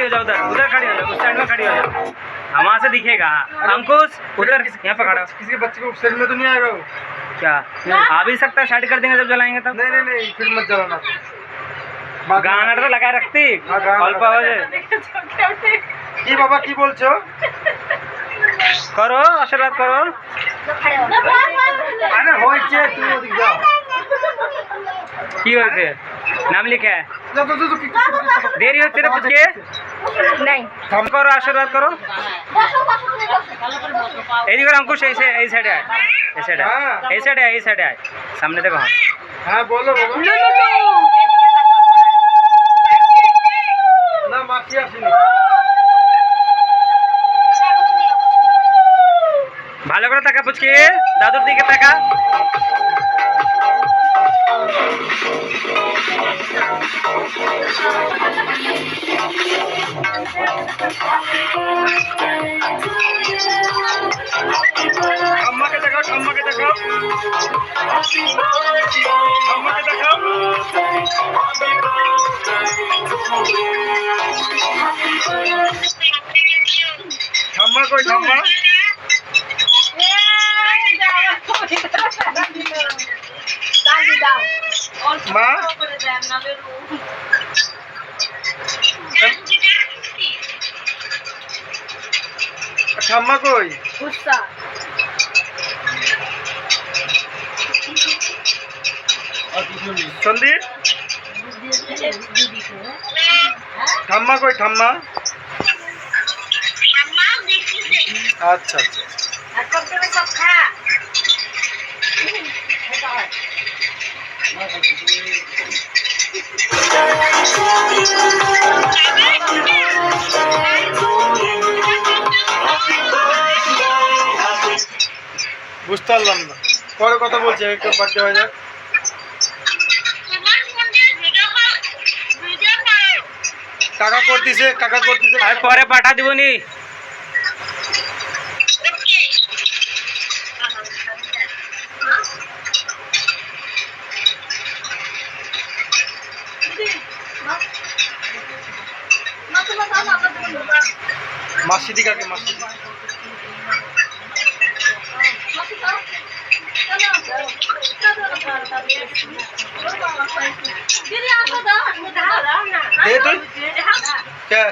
खड़ी हो जाओ, उधर उधर खड़ी हो जाओ, उस साइड में खड़ी हो जाओ, वहाँ से दिखेगा। अंकुश उधर यहाँ पे खड़ा। किसी के बच्चे को शरीर में तो नहीं आएगा वो? क्या आ भी सकता है, साइड कर देंगे जब जलाएंगे तब। नहीं फिर मत जलाना। गाना तो लगाए रखती अल्प आवाज কি বাবা কি বলছো? करो आशीर्वाद करो। আরে হয়েছে তুই ওদিকে যাও। কি হয়েছে? নাম লিখে যাও তো দেরি হচ্ছে রে পুচকে। नहीं থাম করো, আশীর্বাদ করো। এইদিকে अंकुश এই সাইডে আয়, এই সাইডে আয়, এই সাইডে আয়, এই সাইডে আয়, সামনে দেখো। হ্যাঁ বলো বাবা। না মাসি আসেনি। ভালো করে তাকা পুচকি, দাদুর দিকে তাকা। ঠাম্মাকে দেখাও, ঠাম্মাকে দেখাও, ঠাম্মাকে দেখাও। ঠাম্মা কই ঠাম্মা? মা ঠাম্মা কই? সন্দীপ ঠাম্মা কই ঠাম্মা? আচ্ছা আচ্ছা বুঝতে পারলাম না, পরে কথা বলছি, একটু বাড়তে হয়ে যাক। কাকা করতেছে আর পরে পাঠা দিবনি। মাসিদি কাকে মাসি দে তুই কে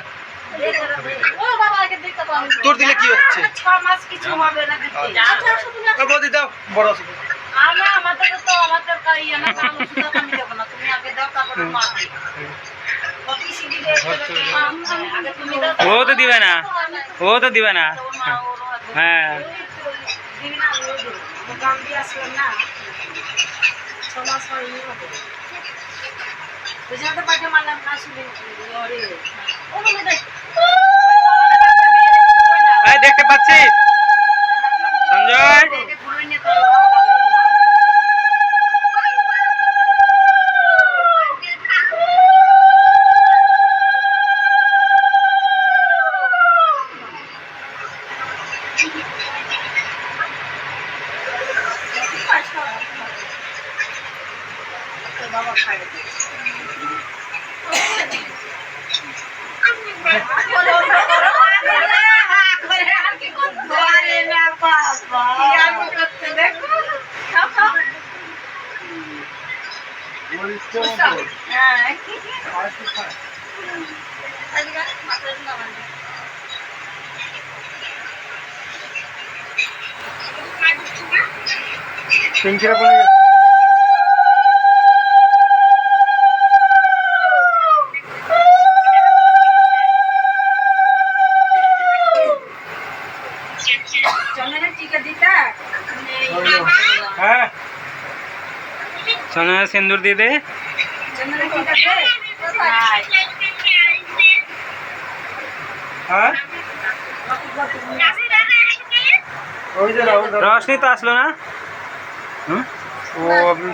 তোর দিলে কি হচ্ছে? বৌদি দাও বড় আছে। ও তো দিবে না, ও তো দিবে না। হ্যাঁ দেখতে পাচ্ছি সঞ্জয়। পিঙ্কিরা বলে গেছে হ্যাঁ सोना सिंदूर दे दे। रोशनी तो आसलो ना ও আমি